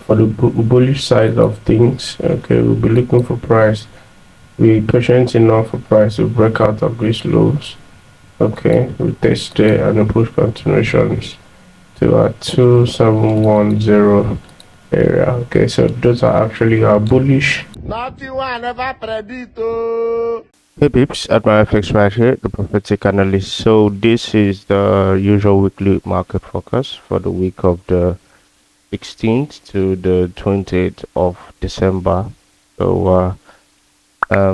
for the bullish side of things, okay, we'll be looking for price. Be patient enough for price to break out of these lows. Okay, we test there and then push continuations to our 2710 area. Okay, so those are actually our bullish. Nothing I never predict. Hey peeps, at my FX right here, the prophetic analyst. So this is the usual weekly market focus for the week of the 16th to the 28th of December. So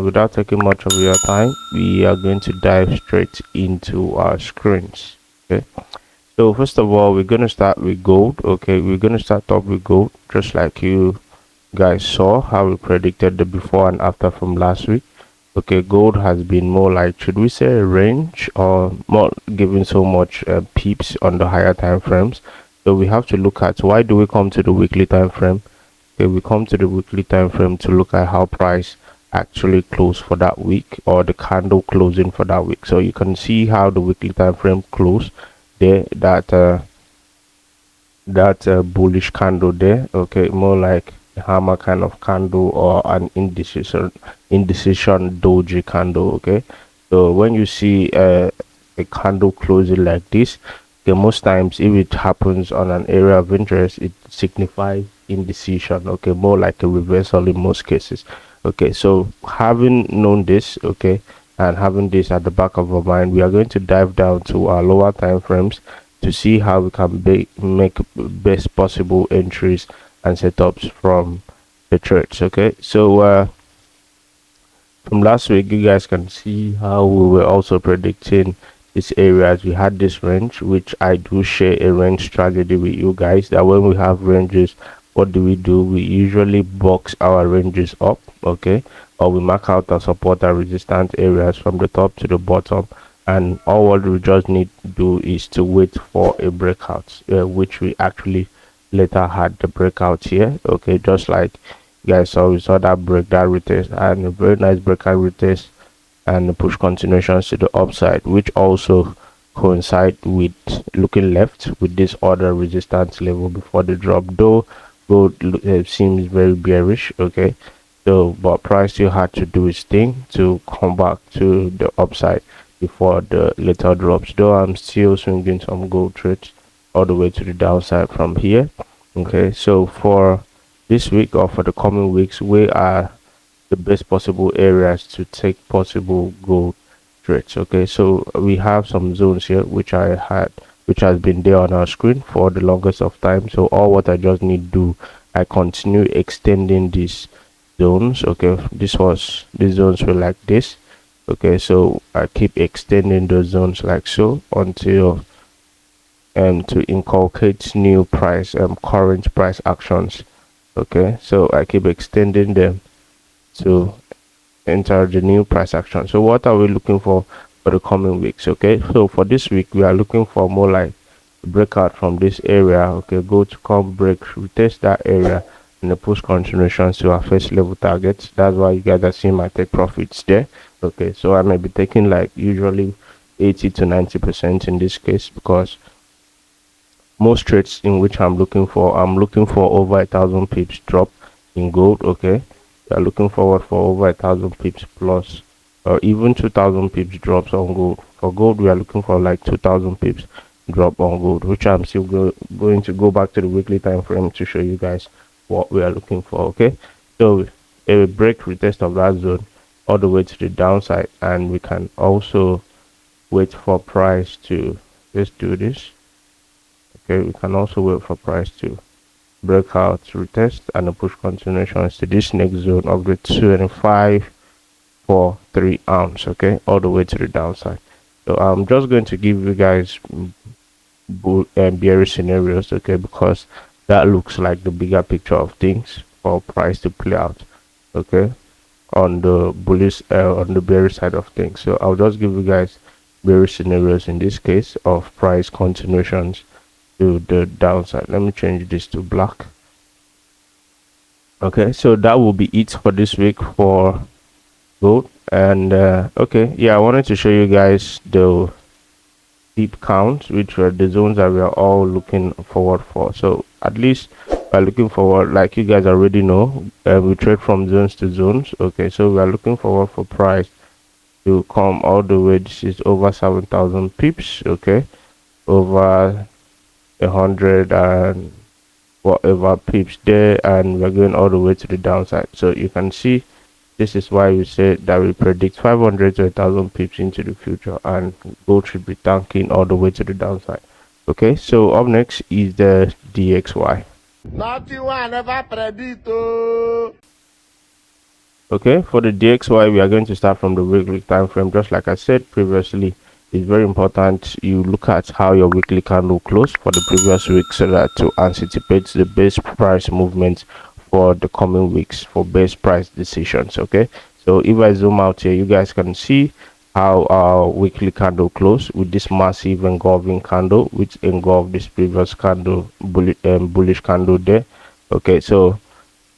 without taking much of your time, we are going to dive straight into our screens. Okay, so first of all, we're going to start with gold. Okay, we're going to start off with gold, just like you guys saw how we predicted the before and after from last week. Okay, gold has been more like, should we say, a range, or more giving so much peeps on the higher time frames. So we have to look at, why do we come to the weekly time frame? Okay, we come to the weekly time frame to look at how price actually closed for that week, or the candle closing for that week. So you can see how the weekly time frame closed there, that bullish candle there. Okay, more like a hammer kind of candle, or an indecision doji candle. Okay, so when you see a candle closing like this, okay, most times if it happens on an area of interest, it signifies indecision. Okay, more like a reversal in most cases. Okay, so having known this, okay, and having this at the back of our mind, we are going to dive down to our lower time frames to see how we can make best possible entries and setups from the trades. Okay, so from last week, you guys can see how we were also predicting this area, as we had this range, which I do share a range strategy with you guys, that when we have ranges, what do? We usually box our ranges up, okay, or we mark out our support and resistance areas from the top to the bottom, and all what we just need to do is to wait for a breakout, which we actually later had the breakout here. Okay, just like you guys saw, we saw that break, that retest, and a very nice breakout retest and the push continuations to the upside, which also coincide with looking left with this other resistance level before the drop, though gold seems very bearish. Okay, so but price still had to do its thing to come back to the upside before the later drops, though I'm still swinging some gold trades all the way to the downside from here. Okay, so for this week, or for the coming weeks, where are the best possible areas to take possible gold trades? Okay, so we have some zones here which has been there on our screen for the longest of time. So all what I just need to do, I continue extending these zones. Okay, these zones were like this. Okay, so I keep extending those zones like so until to inculcate new price current price actions. Okay, so I keep extending them to enter the new price action. So what are we looking for the coming weeks? Okay, so for this week, we are looking for more like breakout from this area. Okay, go to come break, retest that area, and the push continuations to our first level targets. That's why you guys are seeing my take profits there. Okay, so I may be taking like usually 80 to 90% in this case, because most trades in which I'm looking for over 1,000 pips drop in gold. Okay, we are looking forward for over 1,000 pips plus, or even 2,000 pips drops on gold. For gold, we are looking for like 2,000 pips drop on gold, which I'm still going to go back to the weekly time frame to show you guys what we are looking for. Okay, so a break retest of that zone all the way to the downside, and we can also wait for price to, let's do this. Okay, we can also wait for price to break out, retest, and the push continuations to this next zone of the 25 for 3 ounce. Okay, all the way to the downside. So I'm just going to give you guys bearish scenarios, okay, because that looks like the bigger picture of things for price to play out, okay, on the bullish on the bearish side of things. So I'll just give you guys bearish scenarios in this case of price continuations to the downside. Let me change this to black. Okay, so that will be it for this week for gold. And okay, yeah, I wanted to show you guys the deep counts, which were the zones that we are all looking forward for. So at least we're looking forward, like you guys already know, we trade from zones to zones. Okay, so we are looking forward for price to come all the way. This is over 7,000 pips. Okay, over 100 and whatever pips there, and we're going all the way to the downside. So you can see, this is why we say that we predict 500 to 1,000 pips into the future, and gold should be tanking all the way to the downside. Okay, so up next is the DXY. Nothing one never predict. Okay, for the DXY, we are going to start from the weekly time frame. Just like I said previously, it's very important you look at how your weekly candle closed for the previous week, so that to anticipate the base price movement for the coming weeks for base price decisions. Okay, so if I zoom out here, you guys can see how our weekly candle closed with this massive engulfing candle, which engulfed this previous candle, bullish candle there. Okay, so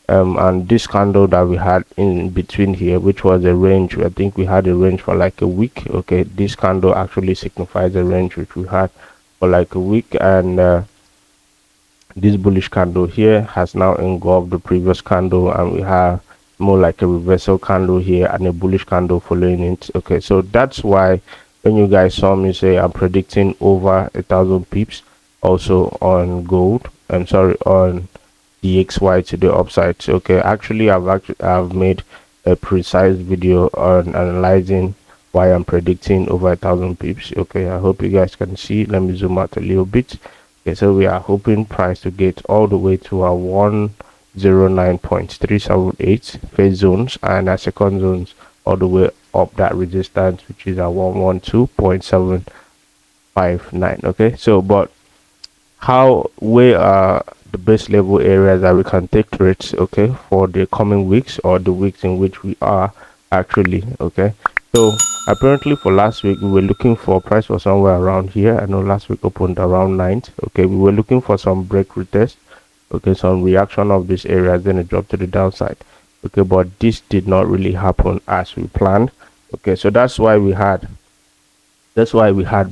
and this candle that we had in between here, which was a range, I think we had a range for like a week. Okay, this candle actually signifies a range which we had for like a week, and this bullish candle here has now engulfed the previous candle, and we have more like a reversal candle here and a bullish candle following it. Okay, so that's why when you guys saw me say I'm predicting over 1,000 pips also on gold, I'm sorry, on DXY to the upside. Okay, actually I've made a precise video on analyzing why I'm predicting over 1,000 pips. Okay, I hope you guys can see. Let me zoom out a little bit. Okay, so we are hoping price to get all the way to our 109.378 phase zones, and our second zones all the way up that resistance, which is our 112.759. okay, so but where are the base level areas that we can take trades, okay, for the coming weeks or the weeks in which we are actually? Okay, so apparently for last week we were looking for price for somewhere around here. I know last week opened around 9th. Okay, we were looking for some break retest, okay, some reaction of this area, then a drop to the downside. Okay, but this did not really happen as we planned. Okay, so that's why we had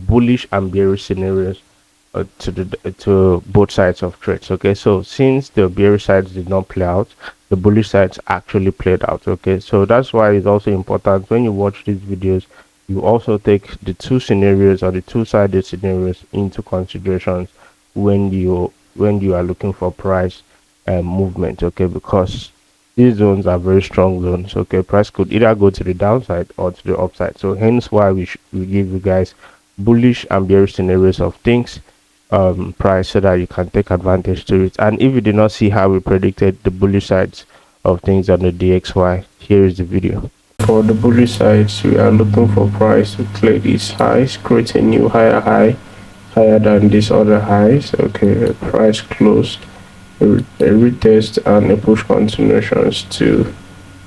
bullish and bearish scenarios to both sides of trades. Okay, so since the bearish sides did not play out, the bullish sides actually played out. Okay, so that's why it's also important when you watch these videos, you also take the two scenarios or the two-sided scenarios into considerations when you are looking for price movement. Okay, because these zones are very strong zones. Okay, price could either go to the downside or to the upside. So hence why we give you guys bullish and bearish scenarios of things price, so that you can take advantage to it. And if you did not see how we predicted the bullish sides of things on the DXY, here is the video. For the bullish sides, we are looking for price to clear these highs, create a new higher high, higher than these other highs. Okay, price closed a retest and a push continuations to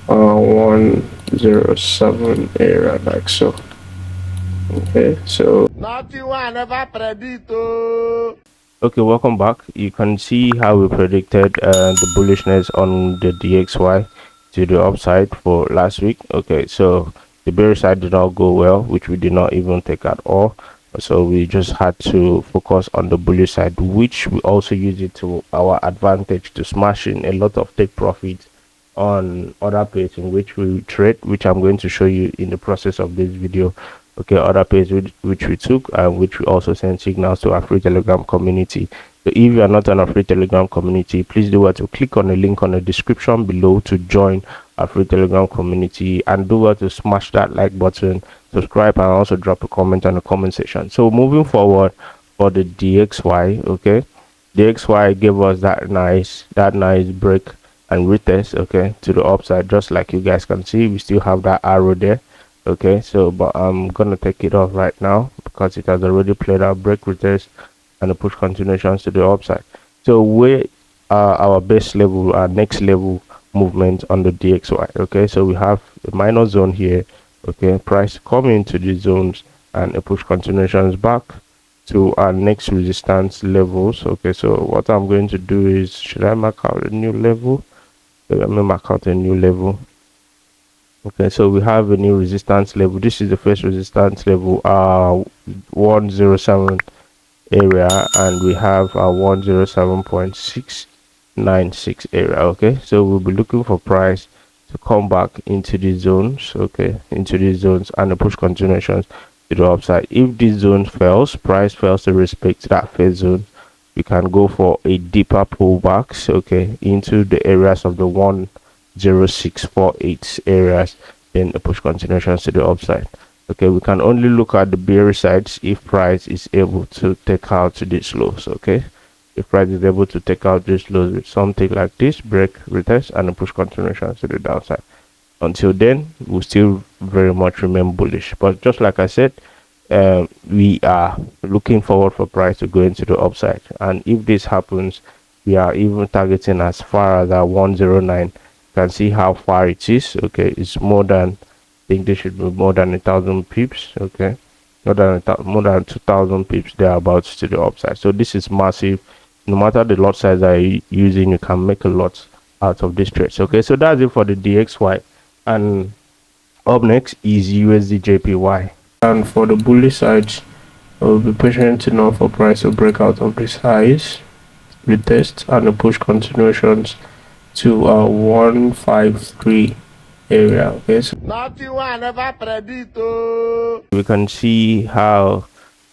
107 area, like so. Okay, so Nothing one never predict. okay, welcome back. You can see how we predicted the bullishness on the DXY to the upside for last week. Okay, so the bearish side did not go well, which we did not even take at all. So we just had to focus on the bullish side, which we also use it to our advantage to smash in a lot of take profits on other pairs in which we trade, which I'm going to show you in the process of this video. Okay, other pairs which we took and which we also send signals to our free Telegram community. So if you are not on our free Telegram community, please do well to click on the link on the description below to join our free Telegram community, and do well to smash that like button, subscribe, and also drop a comment on the comment section. So moving forward for the DXY, okay, DXY gave us that nice break and retest, okay, to the upside. Just like you guys can see, we still have that arrow there. Okay, so but I'm gonna take it off right now because it has already played out, break retest and the push continuations to the upside. So where are our base level, our next level movement on the DXY? Okay, so we have a minor zone here. Okay, price coming to these zones and a push continuations back to our next resistance levels. Okay, so what I'm going to do is, should I mark out a new level? Let me mark out a new level. Okay, so we have a new resistance level. This is the first resistance level, 107 area, and we have our 107.6 96 area. Okay, so we'll be looking for price to come back into these zones, okay, into these zones, and the push continuations to the upside. If this zone fails, price fails to respect that first zone, you can go for a deeper pullbacks, okay, into the areas of the 10648 areas, then the push continuations to the upside. Okay, we can only look at the bearish sides if price is able to take out these lows. Okay, if price is able to take out these lows with something like this, break, retest, and a push continuation to the downside. Until then, we'll still very much remain bullish. But just like I said, we are looking forward for price to go into the upside, and if this happens, we are even targeting as far as that 109. You can see how far it is. Okay, it's more than, I think this should be more than 1,000 pips. Okay, more than 2,000 pips thereabouts to the upside. So this is massive. No matter the lot size that you're using, you can make a lot out of this trade. Okay, so that's it for the DXY, and up next is USDJPY. And for the bullish side, I will be patient enough for price to break out of these highs, retest, and the push continuations to 153 area. Okay, so we can see how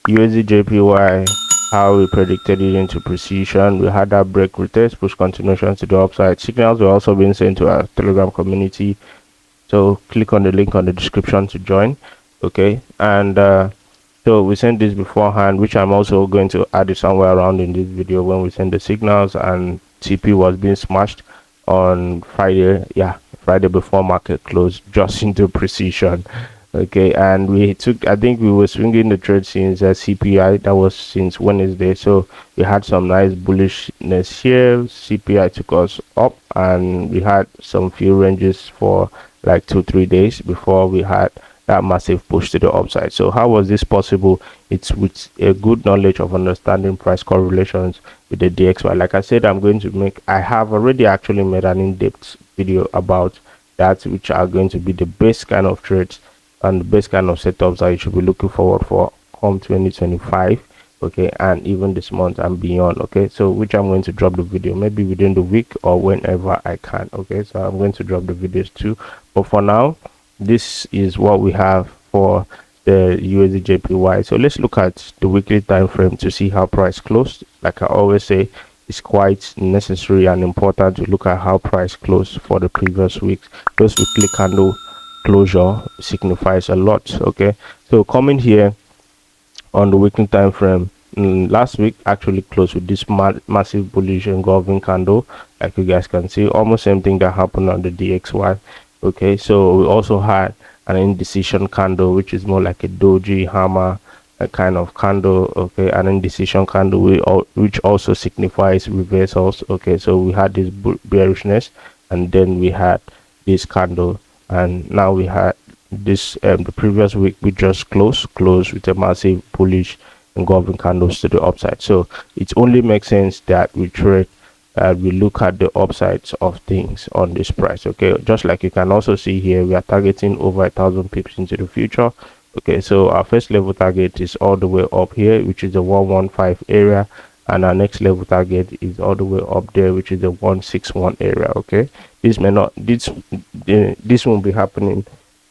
USDJPY, how we predicted it into precision. We had that break, retest, push continuation to the upside. Signals were also being sent to our Telegram community, so click on the link on the description to join. Okay, and so we sent this beforehand, which I'm also going to add it somewhere around in this video when we send the signals. And TP was being smashed on Friday, yeah, Friday before market close, just into precision. Okay, and we took, I think we were swinging the trade since CPI, that was since Wednesday, so we had some nice bullishness here. CPI took us up, and we had some few ranges for like 2-3 days before we had that massive push to the upside. So how was this possible? It's with a good knowledge of understanding price correlations with the DXY. Like I said, I have already actually made an in-depth video about that, which are going to be the best kind of trades and the best kind of setups that you should be looking forward for come 2025. Okay, and even this month and beyond. Okay, so which I'm going to drop the video maybe within the week or whenever I can. Okay, so I'm going to drop the videos too, but for now, this is what we have for the USDJPY. So let's look at the weekly time frame to see how price closed. Like I always say, it's quite necessary and important to look at how price closed for the previous weeks. Those weekly candle closure signifies a lot. Okay, so coming here on the weekly time frame, last week actually closed with this massive bullish engulfing candle, like you guys can see, almost same thing that happened on the DXY. Okay, so we also had an indecision candle, which is more like a doji hammer, a kind of candle. Okay, an indecision candle which also signifies reversals. Okay, so we had this bearishness, and then we had this candle, and now we had this the previous week we just closed with a massive bullish engulfing candles to the upside. So it only makes sense that we trade, we look at the upsides of things on this price. Okay, just like you can also see here, we are targeting over 1,000 pips into the future. Okay, so our first level target is all the way up here, which is the 115 area, and our next level target is all the way up there, which is the 161 area. Okay, this won't be happening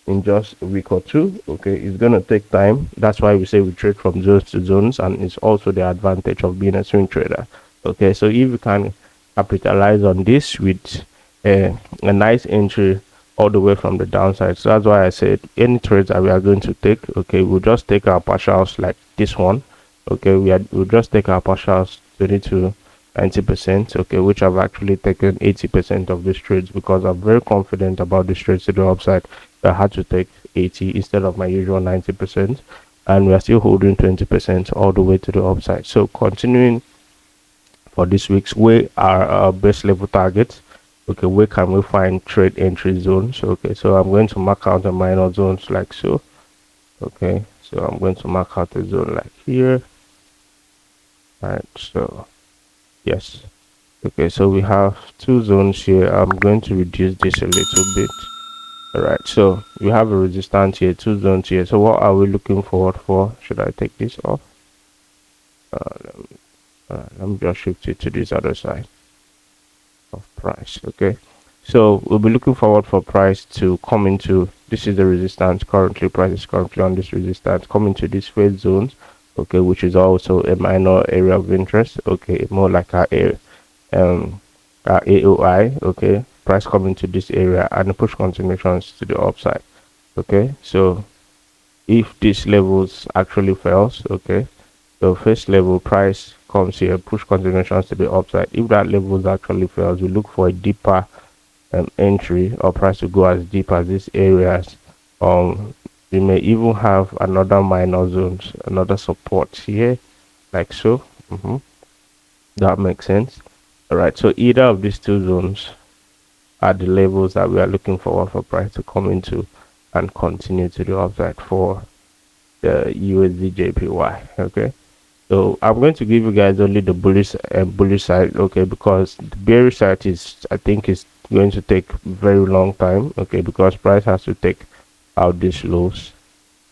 in just a week or two. Okay, it's gonna take time. That's why we say we trade from zones to zones, and it's also the advantage of being a swing trader. Okay, so if you can capitalize on this with a nice entry all the way from the downside, so that's why I said any trades that we are going to take, okay, we'll just take our partials like this one. Okay, we'll just take our partials 20 to 90%. Okay, which I've actually taken 80% of these trades because I'm very confident about these trades to the upside. I had to take 80 instead of my usual 90%, and we are still holding 20% all the way to the upside. So continuing for this week's, where are our best level targets? Okay, where can we find trade entry zones? Okay, so I'm going to mark out the minor zones like so. Okay, so I'm going to mark out a zone like here. Right, so yes. Okay, so we have two zones here. I'm going to reduce this a little bit. All right, so we have a resistance here, two zones here. So what are we looking forward for? Should I take this off? Let me just shift it to this other side. of price. Okay, so we'll be looking forward for price to come into, this is the resistance currently, price is currently on this resistance, come into these phase zones, okay, which is also a minor area of interest, okay, more like our AOI, okay, price coming to this area and push continuations to the upside. Okay, so if these levels actually fails, okay, so first level price comes here, push continuations to the upside. If that levels actually fails, we look for a deeper entry, or price to go as deep as these areas. We may even have another minor zones, another support here, like so. That makes sense. All right, so either of these two zones are the levels that we are looking forward for price to come into and continue to the upside for the Usdjpy. Okay, so I'm going to give you guys only the bullish side, okay, because the bearish side is, I think, is going to take very long time, okay, because price has to take out these lows,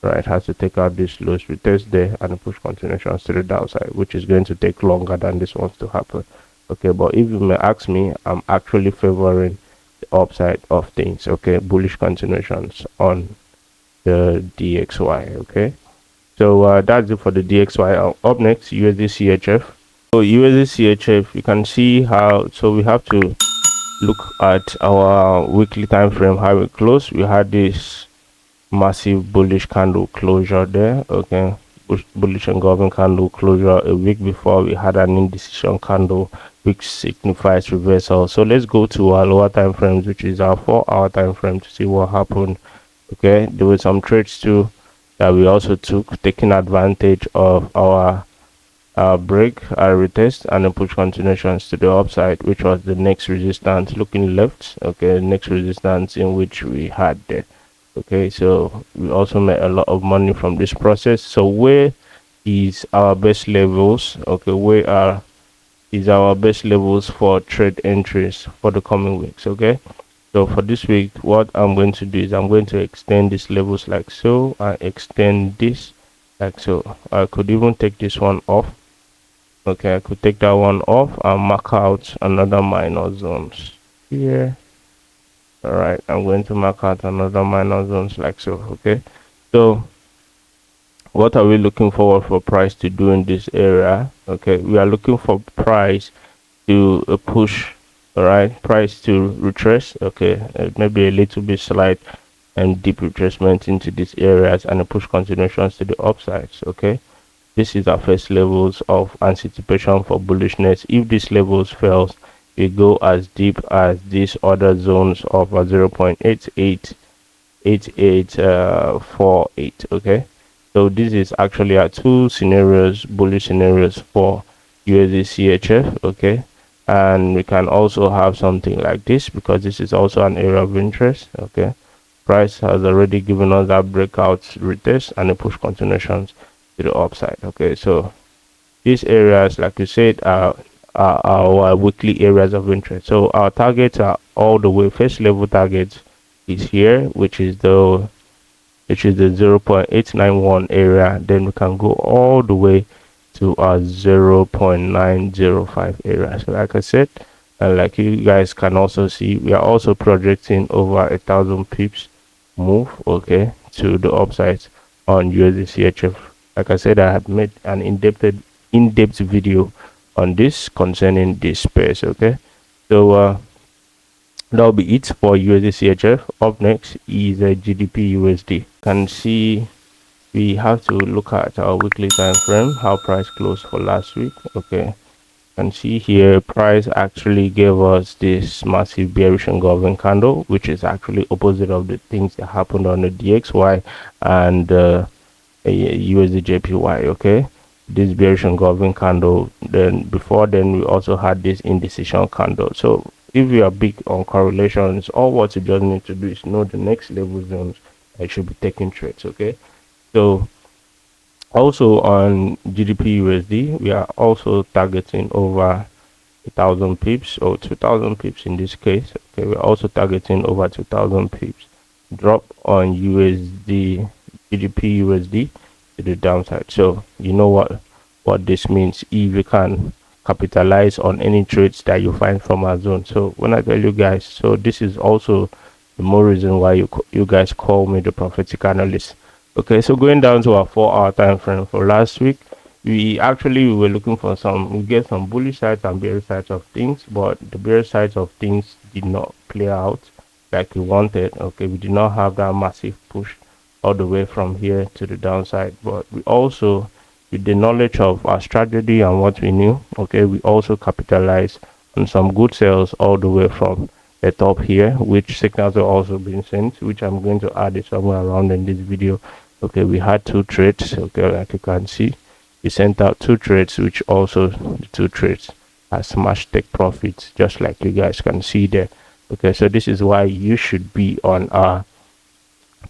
right, has to take out these lows, retest there and push continuations to the downside, which is going to take longer than this wants to happen. Okay, but if you may ask me, I'm actually favoring the upside of things, okay, bullish continuations on the DXY. Okay, so that's it for the DXY. Up next, USD CHF. So USD CHF, you can see how, so we have to look at our weekly time frame, how we close. We had this massive bullish candle closure there, okay, bullish engulfing candle closure. A week before, we had an indecision candle which signifies reversal. So let's go to our lower time frames, which is our 4-hour time frame, to see what happened. Okay, there were some trades too that we also took, taking advantage of our break, our retest, and then push continuations to the upside, which was the next resistance looking left. Okay, next resistance in which we had there. Okay, so we also made a lot of money from this process. So where is our best levels? Okay, where is our best levels for trade entries for the coming weeks? Okay, so for this week, what I'm going to do is I'm going to extend these levels like so. I extend this like so. I could even take this one off. Okay, I could take that one off and mark out another minor zones here. All right, I'm going to mark out another minor zones like so. Okay, so what are we looking forward for price to do in this area? Okay, we are looking for price to push, all right, price to retrace, okay, maybe a little bit slight and deep retracement into these areas and push continuations to the upsides. Okay, this is our first levels of anticipation for bullishness. If these levels fails, we go as deep as these other zones of 0.8848 okay, so this is actually our two scenarios, bullish scenarios for USD CHF. Okay, and we can also have something like this because this is also an area of interest. Okay, price has already given us that breakout retest and a push continuations to the upside. Okay, so these areas, like you said, are our weekly areas of interest. So our targets are all the way, first level targets is here, which is the 0.891 area. Then we can go all the way to our 0.905 area. So like I said, and like you guys can also see, we are also projecting over 1,000 pips move, okay, to the upside on USD CHF. Like I said, I had made an in-depth video on this concerning this space. Okay, so that'll be it for USD CHF. Up next is a GBP USD. Can see we have to look at our weekly time frame, how price closed for last week. Okay, can see here price actually gave us this massive bearish engulfing candle, which is actually opposite of the things that happened on the DXY and USDJPY. Okay, this bearish engulfing candle, then before then we also had this indecision candle. So if you are big on correlations, all what you just need to do is know the next level zones I should be taking trades. Okay, so also on GBP USD, we are also targeting over 1,000 pips or 2,000 pips in this case. Okay, we're also targeting over 2,000 pips drop on GBP USD to the downside. So you know what this means. If you can capitalize on any trades that you find from our zone. So when I tell you guys, so this is also the more reason why you guys call me the prophetic analyst. Okay, so going down to our 4-hour time frame for last week, we were looking for we get some bullish sides and bearish sides of things, but the bearish sides of things did not play out like we wanted. Okay, we did not have that massive push all the way from here to the downside, but we also, with the knowledge of our strategy and what we knew, okay, we also capitalized on some good sales all the way from the top here, which signals are also being sent, which I'm going to add it somewhere around in this video. Okay, we had 2 trades. Okay, like you can see, we sent out 2 trades, which also the 2 trades has smashed take profits, just like you guys can see there. Okay, so this is why you should be on our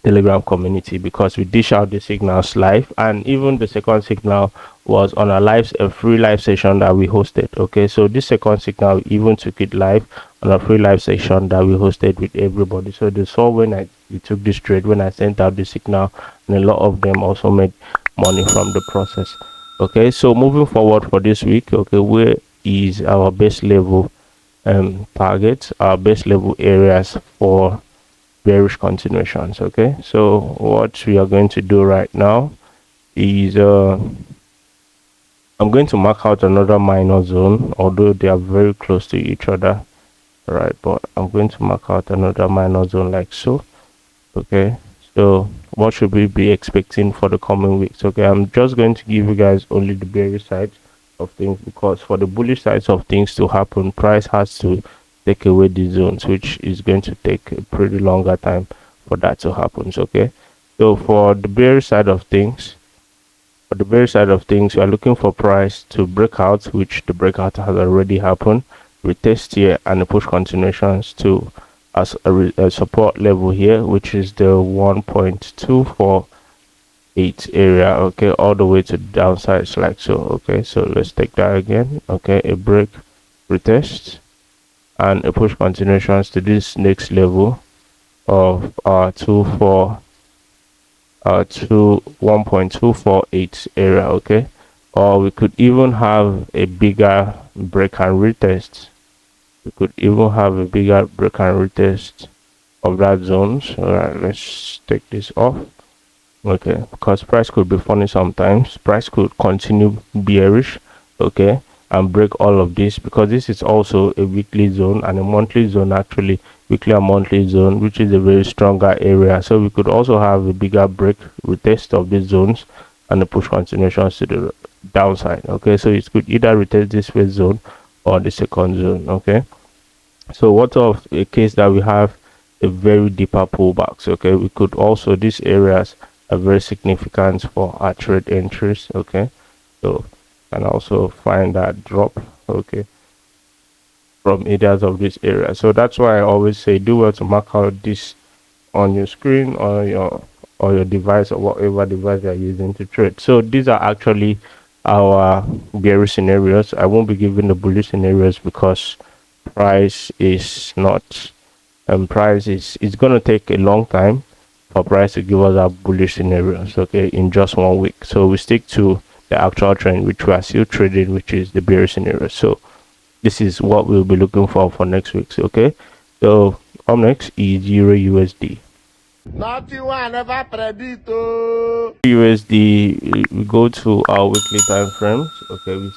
Telegram community, because we dish out the signals live, and even the second signal was on a free live session that we hosted. Okay, so this second signal, we even took it live on a free live session that we hosted with everybody. So they saw when we took this trade, when I sent out the signal, and a lot of them also made money from the process. Okay, so moving forward for this week, okay, where is our base level targets, our base level areas for bearish continuations? Okay, so what we are going to do right now is I'm going to mark out another minor zone, although they are very close to each other, right? But I'm going to mark out another minor zone like so. Okay, so what should we be expecting for the coming weeks? Okay, I'm just going to give you guys only the bearish sides of things, because for the bullish sides of things to happen, price has to take away the zones, which is going to take a pretty longer time for that to happen. Okay, so for the bearish side of things, we are looking for price to break out, which the breakout has already happened, retest here, and push continuations to as a support level here, which is the 1.248 area. Okay, all the way to the downside like so. Okay, so let's take that again. Okay, a break, retest, and a push continuations to this next level of 1.248 area. Okay, or we could even have a bigger break and retest. Of that zones. All right, let's take this off. Okay, because price could be funny sometimes. Price could continue bearish, okay, and break all of this, because this is also a weekly zone and a monthly zone, actually weekly and monthly zone, which is a very stronger area. So we could also have a bigger break, retest of these zones, and the push continuations to the downside. Okay, so it could either retest this first zone or the second zone. Okay, so what of a case that we have a very deeper pullbacks? Okay, we could also, these areas are very significant for our trade entries. Okay, so and also find that drop, okay, from areas of this area. So that's why I always say do well to mark out this on your screen or your device, or whatever device you're using to trade. So these are actually our bearish scenarios. I won't be giving the bullish scenarios because price is not it's going to take a long time for price to give us our bullish scenarios, okay, in just 1 week. So we stick to the actual trend, which we are still trading, which is the bearish scenario. So this is what we'll be looking for next week. Okay, so up next is Euro USD. USD, we go to our weekly time frames. Okay, we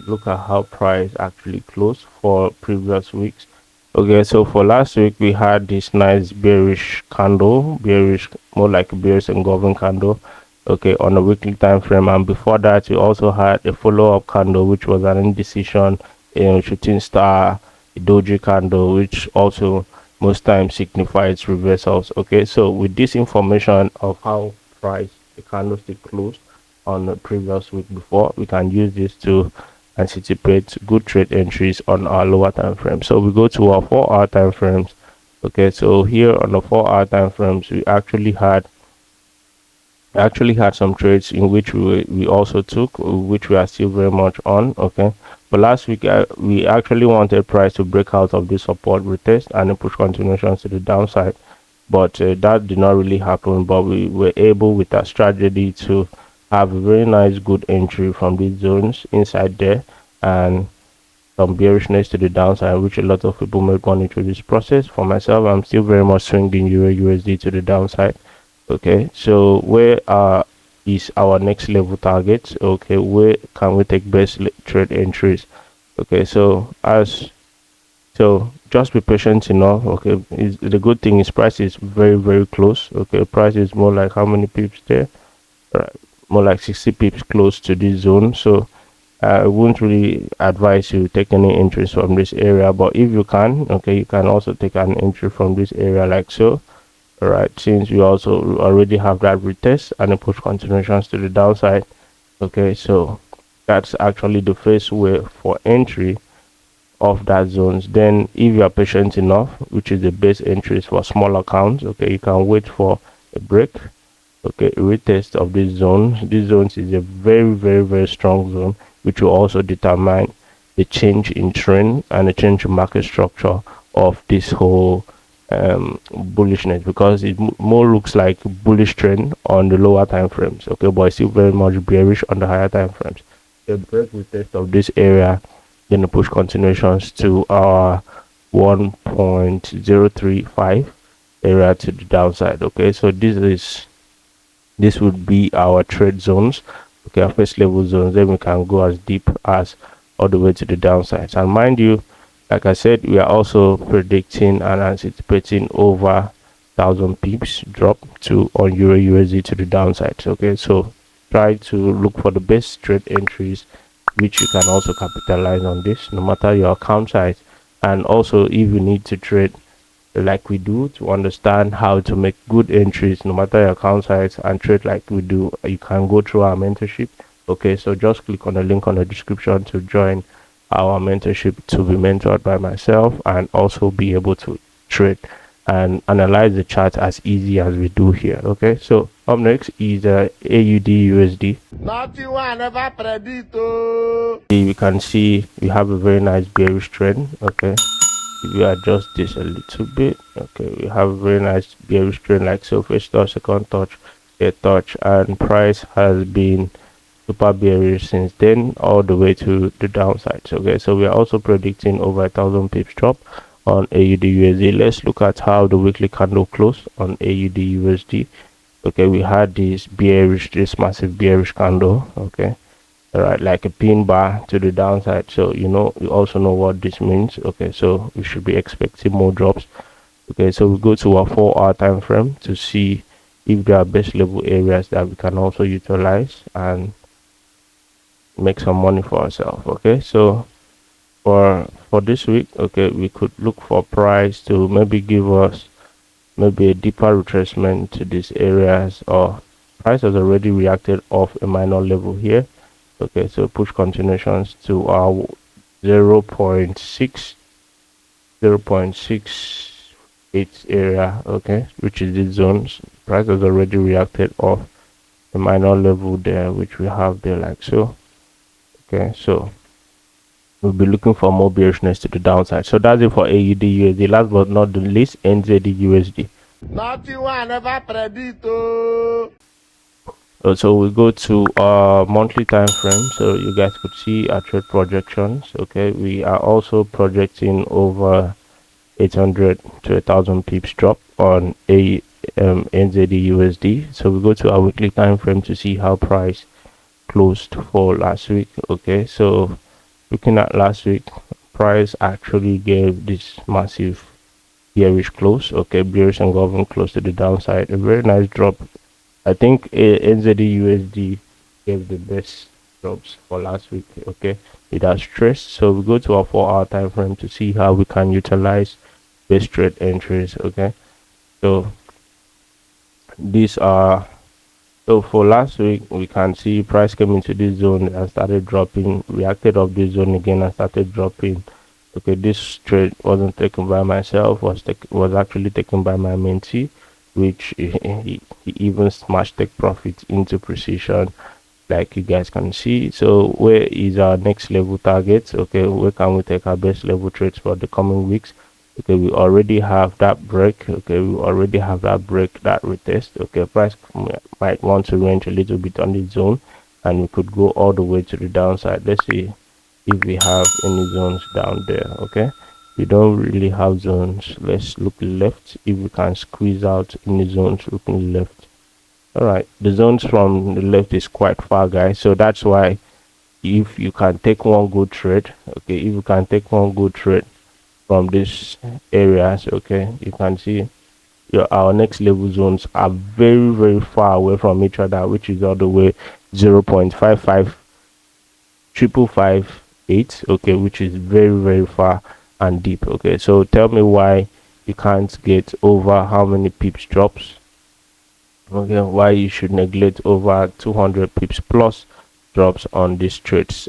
look at how price actually closed for previous weeks. Okay, so for last week we had this nice bearish candle, more like a bearish engulfing candle, okay, on a weekly time frame. And before that we also had a follow-up candle, which was an indecision, shooting star, a doji candle, which also most times signifies reversals. Okay, so with this information of how price the candlestick closed on the previous week before, we can use this to anticipate good trade entries on our lower time frame. So we go to our 4-hour time frames. Okay, so here on the 4-hour time frames, we actually had some trades in which we also took, which we are still very much on. Okay, but last week we actually wanted price to break out of this support retest and push continuations to the downside, but that did not really happen. But we were able, with our strategy, to have a very nice good entry from these zones inside there, and some bearishness to the downside, which a lot of people may gone through this process. For myself, I'm still very much swinging Euro USD to the downside. Okay, so where is our next level target? Okay, where can we take best trade entries? Okay, so just be patient enough. Okay, the good thing is price is very close. Okay, price is more like how many pips there? Right, more like 60 pips close to this zone. So I wouldn't really advise you take any entries from this area, but if you can, okay, you can also take an entry from this area like so. All right, since you also already have that retest and a push continuations to the downside. Okay, so that's actually the first way for entry of that zones. Then if you are patient enough, which is the best entries for small accounts, okay, you can wait for a break, okay, a retest of these zones. These zones is a very strong zone, which will also determine the change in trend and the change in market structure of this whole bullishness, because it more looks like bullish trend on the lower time frames, okay, but it's still very much bearish on the higher time frames. The break retest of this area, then the push continuations to our 1.035 area to the downside. Okay, so this would be our trade zones, okay, our first level zones. Then we can go as deep as all the way to the downside. And mind you, like I said, we are also predicting and anticipating over 1,000 pips drop to on Euro USD to the downside. Okay, so try to look for the best trade entries, which you can also capitalize on this no matter your account size. And also, if you need to trade like we do to understand how to make good entries no matter your account size and trade like we do, you can go through our mentorship. Okay, so just click on the link on the description to join our mentorship, to be mentored by myself and also be able to trade and analyze the chart as easy as we do here. Okay, so up next is AUD USD. Nothing one never predict. You can see we have a very nice bearish trend. Okay, if you adjust this a little bit, okay, we have a very nice bearish trend like so. First touch, second touch, third touch, and price has been super bearish since then all the way to the downside. Okay, so we are also predicting over 1,000 pips drop on AUD USD. Let's look at how the weekly candle closed on AUD USD. Okay, we had this massive bearish candle. Okay, all right, like a pin bar to the downside. So you also know what this means. Okay, so we should be expecting more drops. Okay, so we go to our 4-hour time frame to see if there are best level areas that we can also utilize and make some money for ourselves. Okay, so for this week, okay, we could look for price to maybe give us maybe a deeper retracement to these areas, or price has already reacted off a minor level here. Okay, so push continuations to our 0.68 area, okay, which is this zones. Price has already reacted off a minor level there, which we have there like so. Okay, so we'll be looking for more bearishness to the downside. So that's it for AUD USD. Last but not the least, NZD USD. Nothing one never predict. So we go to our monthly time frame, so you guys could see our trade projections. Okay, we are also projecting over 800 to 1,000 pips drop on a NZD USD. So we go to our weekly time frame to see how price closed for last week. Okay, so looking at last week, price actually gave this massive bearish close. Okay, bearish and government close to the downside, a very nice drop. I think NZD USD gave the best drops for last week. Okay, it has stressed. So we go to our 4-hour time frame to see how we can utilize best trade entries. Okay, so these are, so for last week we can see price came into this zone and started dropping, reacted off this zone again and started dropping. Okay, this trade wasn't taken by myself, was actually taken by my mentee, which he even smashed take profit into precision, like you guys can see. So where is our next level target? Okay, where can we take our best level trades for the coming weeks? Okay, we already have that break. Okay, we already have that break, that retest. Okay, price might want to range a little bit on this zone and we could go all the way to the downside. Let's see if we have any zones down there. Okay, we don't really have zones. Let's look left if we can squeeze out any zones looking left. All right, the zones from the left is quite far, guys, so that's why if you can take one good trade, okay, if you can take one good trade from these areas, okay, you can see our next level zones are very far away from each other, which is all the way 0.55558, okay, which is very far and deep. Okay, so tell me why you can't get over how many pips drops. Okay, why you should neglect over 200 pips plus drops on these trades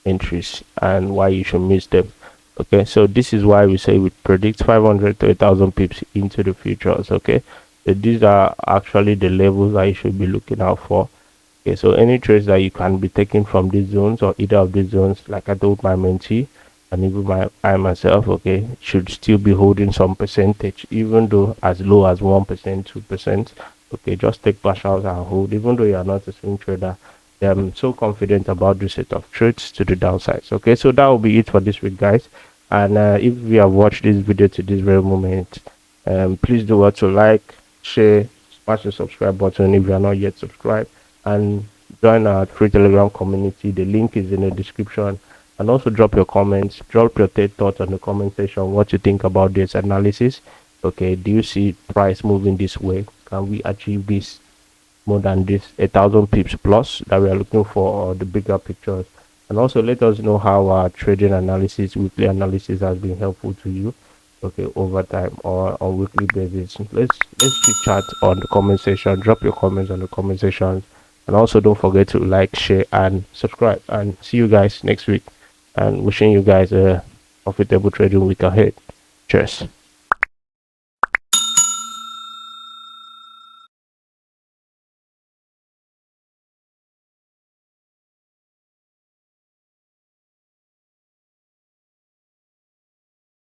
entries, and why you should miss them. Okay, so this is why we say we predict 500 to 1,000 pips into the futures. Okay, so these are actually the levels that you should be looking out for. Okay, so any trades that you can be taking from these zones or either of these zones, like I told my mentee and even I myself, okay, should still be holding some percentage, even though as low as 1%, 2%. Okay, just take partials and hold, even though you are not a swing trader. I'm so confident about this set of trades to the downsides. Okay, so that will be it for this week, guys. And if you have watched this video to this very moment, please do what to like, share, smash the subscribe button if you are not yet subscribed, and join our free Telegram community. The link is in the description. And also drop your comments, drop your thoughts on the comment section, what you think about this analysis. Okay, do you see price moving this way? Can we achieve this more than this 1,000 pips plus that we are looking for, or the bigger pictures? And also let us know how our trading analysis, weekly analysis, has been helpful to you, okay, over time or on weekly basis. Let's chit chat on the comment section. Drop your comments on the comment section, and also don't forget to like, share, and subscribe. And see you guys next week, and wishing you guys a profitable trading week ahead. Cheers.